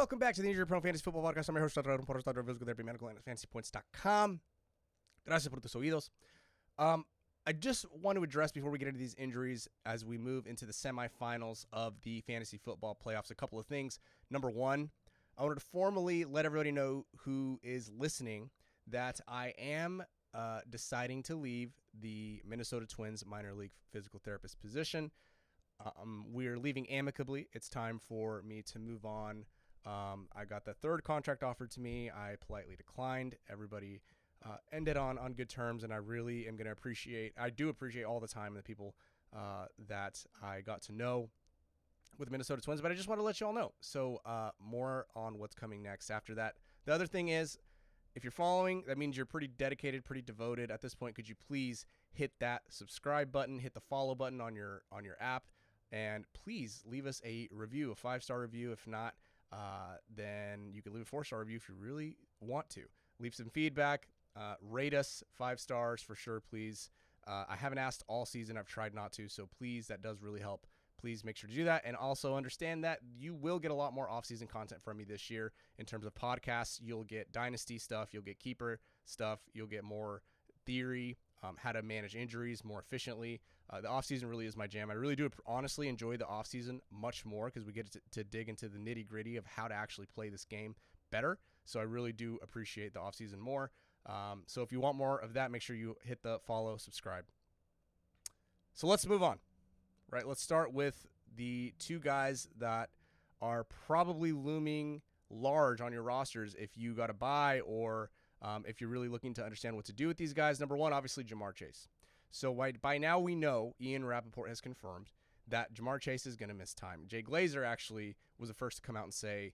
Welcome back to the Injury Prone Fantasy Football Podcast. I'm your host, Edwin Porras, Dr. Reviews with Therapy Medical and FantasyPoints.com. Gracias por tus oídos. I just want to address before we get into these injuries as we move into the semifinals of the fantasy football playoffs a couple of things. Number one, I wanted to formally let everybody know who is listening that I am deciding to leave the Minnesota Twins minor league physical therapist position. We're leaving amicably. It's time for me to move on. I got the third contract offered to me. I politely declined. Everybody ended on good terms, and I really am going to appreciate all the time and the people that I got to know with the Minnesota Twins, but I just want to let you all know. So more on what's coming next after that. The other thing is, if you're following, that means you're pretty dedicated, pretty devoted. At this point, could you please hit that subscribe button, hit the follow button on your app, and please leave us a review, a 5-star review. If not, then you can leave a 4-star review if you really want to. Leave some feedback. Rate us 5 stars for sure, please. I haven't asked all season. I've tried not to, so please, that does really help. Please make sure to do that. And also understand that you will get a lot more off-season content from me this year in terms of podcasts. You'll get dynasty stuff. You'll get keeper stuff. You'll get more theory, how to manage injuries more efficiently. The offseason really is my jam. I really do honestly enjoy the offseason much more because we get to dig into the nitty-gritty of how to actually play this game better. So I really do appreciate the offseason more. So if you want more of that, make sure you hit the follow, subscribe. So let's move on. Right, let's start with the two guys that are probably looming large on your rosters if you got to buy or if you're really looking to understand what to do with these guys. Number one, obviously, Ja'Marr Chase. So by now we know, Ian Rappaport has confirmed that Ja'Marr Chase is going to miss time. Jay Glazer actually was the first to come out and say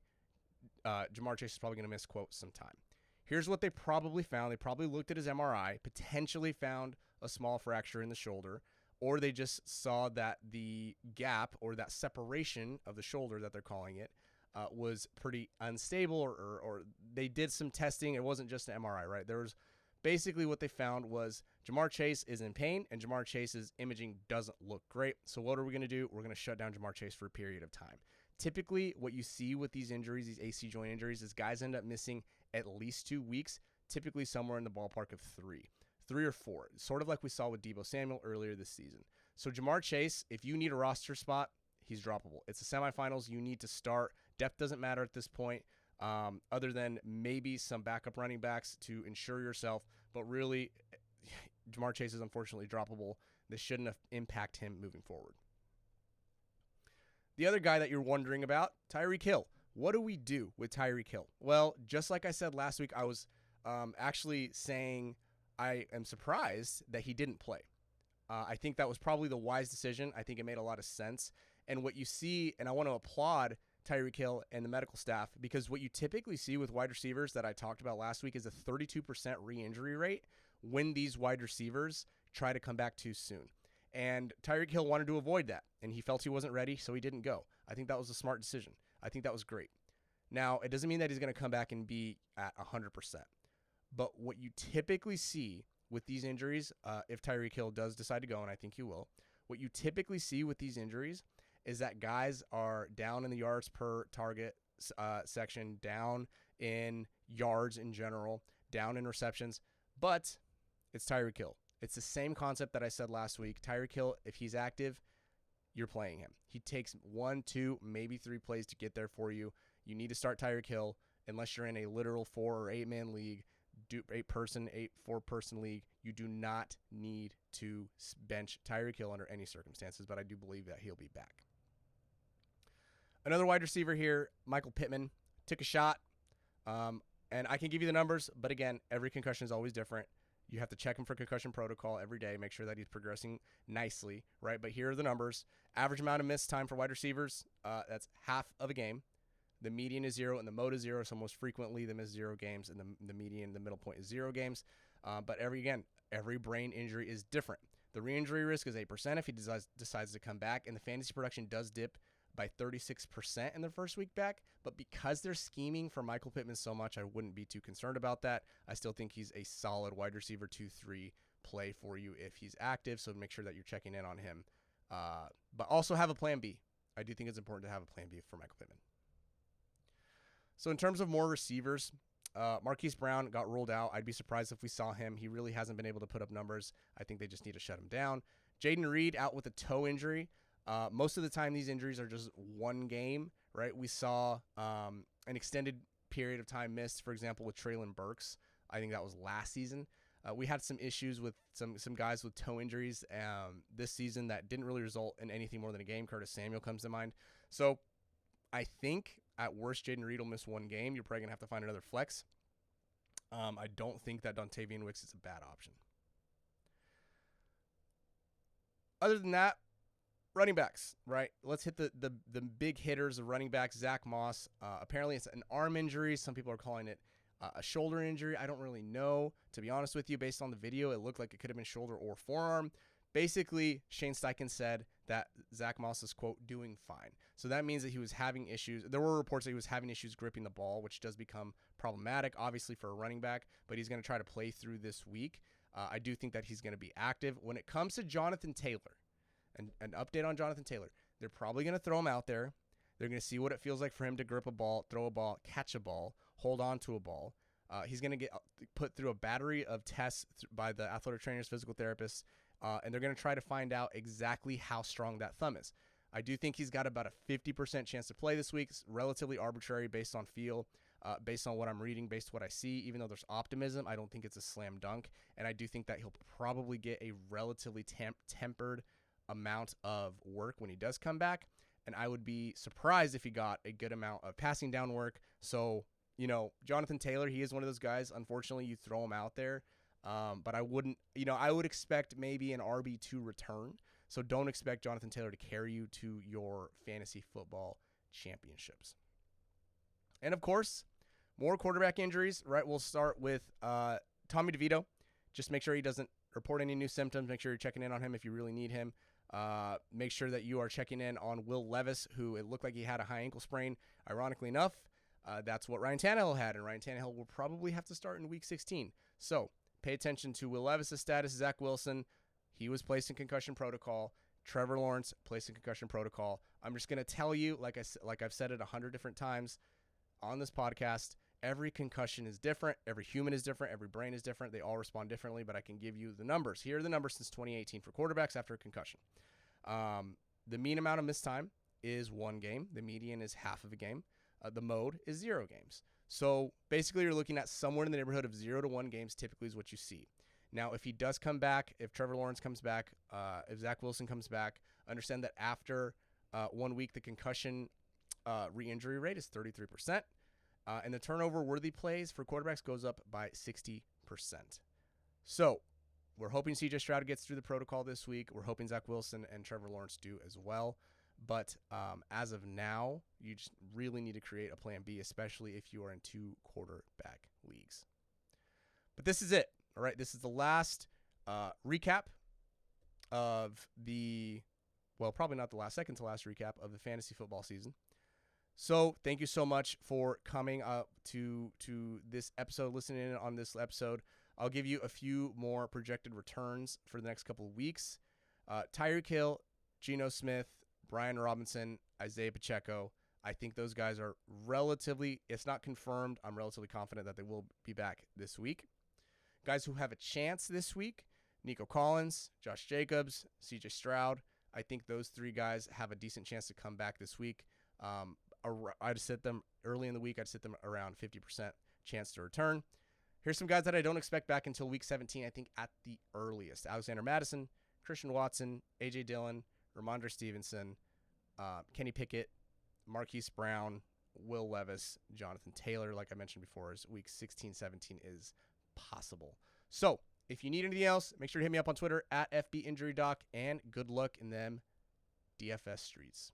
Ja'Marr Chase is probably going to miss, quote, some time. Here's what they probably found. They probably looked at his MRI, potentially found a small fracture in the shoulder, or they just saw that the gap or that separation of the shoulder that they're calling it was pretty unstable, or they did some testing. It wasn't just an MRI, right? There was basically what they found was Ja'Marr Chase is in pain and Ja'Marr Chase's imaging doesn't look great. So what are we going to do? We're going to shut down Ja'Marr Chase for a period of time. Typically, what you see with these injuries, these AC joint injuries, is guys end up missing at least 2 weeks, typically somewhere in the ballpark of 3 or 4, sort of like we saw with Deebo Samuel earlier this season. So Ja'Marr Chase, if you need a roster spot, he's droppable. It's the semifinals. You need to start. Depth doesn't matter at this point, other than maybe some backup running backs to ensure yourself. But really, Ja'Marr Chase is unfortunately droppable. This shouldn't impact him moving forward. The other guy that you're wondering about, Tyreek Hill. What do we do with Tyreek Hill? Well, just like I said last week, I was actually saying I am surprised that he didn't play. I think that was probably the wise decision. I think it made a lot of sense. And what you see, and I want to applaud Tyreek Hill and the medical staff, because what you typically see with wide receivers that I talked about last week is a 32% re-injury rate when these wide receivers try to come back too soon. And Tyreek Hill wanted to avoid that, and he felt he wasn't ready, so he didn't go. I think that was a smart decision. I think that was great. Now, it doesn't mean that he's going to come back and be at 100%. But what you typically see with these injuries, if Tyreek Hill does decide to go, and I think he will, what you typically see with these injuries is that guys are down in the yards per target section, down in yards in general, down in receptions, but it's Tyreek Hill. It's the same concept that I said last week. Tyreek Hill, if he's active, you're playing him. He takes 1, 2, maybe 3 plays to get there for you. You need to start Tyreek Hill unless you're in a literal 4 or 8-man league. 4-person league, you do not need to bench Tyreek Hill under any circumstances, but I do believe that he'll be back. Another wide receiver here, Michael Pittman, took a shot, and I can give you the numbers, but again, every concussion is always different. You have to check him for concussion protocol every day, make sure that he's progressing nicely, right? But here are the numbers. Average amount of missed time for wide receivers, that's half of a game. The median is 0 and the mode is 0, so most frequently they miss 0 games, and the median, the middle point, is 0 games. But every brain injury is different. The re-injury risk is 8% if he decides to come back, and the fantasy production does dip by 36% in their first week back. But because they're scheming for Michael Pittman so much, I wouldn't be too concerned about that. I still think he's a solid wide receiver 2-3 play for you if he's active, so make sure that you're checking in on him. But also have a plan B. I do think it's important to have a plan B for Michael Pittman. So in terms of more receivers, Marquise Brown got ruled out. I'd be surprised if we saw him. He really hasn't been able to put up numbers. I think they just need to shut him down. Jaden Reed out with a toe injury. Most of the time, these injuries are just one game, right? We saw an extended period of time missed, for example, with Treylon Burks. I think that was last season. We had some issues with some guys with toe injuries this season that didn't really result in anything more than a game. Curtis Samuel comes to mind. So I think at worst, Jaden Reed will miss one game. You're probably going to have to find another flex. I don't think that Dontavian Wicks is a bad option. Other than that, running backs, right? Let's hit the big hitters of running backs. Zach Moss, apparently it's an arm injury. Some people are calling it a shoulder injury. I don't really know. To be honest with you, based on the video, it looked like it could have been shoulder or forearm. Basically, Shane Steichen said that Zach Moss is, quote, doing fine. So that means that he was having issues. There were reports that he was having issues gripping the ball, which does become problematic, obviously, for a running back, but he's going to try to play through this week. I do think that he's going to be active. When it comes to Jonathan Taylor, and an update on Jonathan Taylor, they're probably going to throw him out there. They're going to see what it feels like for him to grip a ball, throw a ball, catch a ball, hold on to a ball. He's going to get put through a battery of tests by the athletic trainers, physical therapists, and they're going to try to find out exactly how strong that thumb is. I do think he's got about a 50% chance to play this week. It's relatively arbitrary based on feel, based on what I'm reading, based on what I see. Even though there's optimism, I don't think it's a slam dunk, and I do think that he'll probably get a relatively tempered amount of work when he does come back, and I would be surprised if he got a good amount of passing down work. So, Jonathan Taylor, he is one of those guys, unfortunately, you throw him out there, but I wouldn't, I would expect maybe an RB2 return, so don't expect Jonathan Taylor to carry you to your fantasy football championships. And, of course, more quarterback injuries, right? We'll start with Tommy DeVito. Just make sure he doesn't report any new symptoms. Make sure you're checking in on him if you really need him. Make sure that you are checking in on Will Levis, who it looked like he had a high ankle sprain. Ironically enough, that's what Ryan Tannehill had, and Ryan Tannehill will probably have to start in Week 16. So pay attention to Will Levis' status. Zach Wilson, he was placed in concussion protocol. Trevor Lawrence placed in concussion protocol. I'm just going to tell you, like I've said it 100 different times on this podcast, every concussion is different. Every human is different. Every brain is different. They all respond differently, but I can give you the numbers. Here are the numbers since 2018 for quarterbacks after a concussion. The mean amount of missed time is 1 game. The median is half of a game. The mode is 0 games. So basically you're looking at somewhere in the neighborhood of 0 to 1 games typically is what you see. Now, if he does come back, if Trevor Lawrence comes back, if Zach Wilson comes back, understand that after 1 week, the concussion re-injury rate is 33%. And the turnover-worthy plays for quarterbacks goes up by 60%. So we're hoping C.J. Stroud gets through the protocol this week. We're hoping Zach Wilson and Trevor Lawrence do as well. But as of now, you just really need to create a plan B, especially if you are in 2 quarterback leagues. But this is it. All right, this is the last recap of probably not the last, second to last recap of the fantasy football season. So thank you so much for coming up to this episode, listening in on this episode. I'll give you a few more projected returns for the next couple of weeks. Tyreek Hill, Geno Smith, Brian Robinson, Isaiah Pacheco. I think those guys are relatively, it's not confirmed, I'm relatively confident that they will be back this week. Guys who have a chance this week, Nico Collins, Josh Jacobs, CJ Stroud. I think those 3 guys have a decent chance to come back this week. I'd sit them early in the week. I'd sit them around 50% chance to return. Here's some guys that I don't expect back until week 17, I think at the earliest. Alexander Mattison, Christian Watson, A.J. Dillon, Ramondre Stevenson, Kenny Pickett, Marquise Brown, Will Levis, Jonathan Taylor, like I mentioned before, is week 16, 17 is possible. So if you need anything else, make sure to hit me up on Twitter at fbinjurydoc, and good luck in them DFS streets.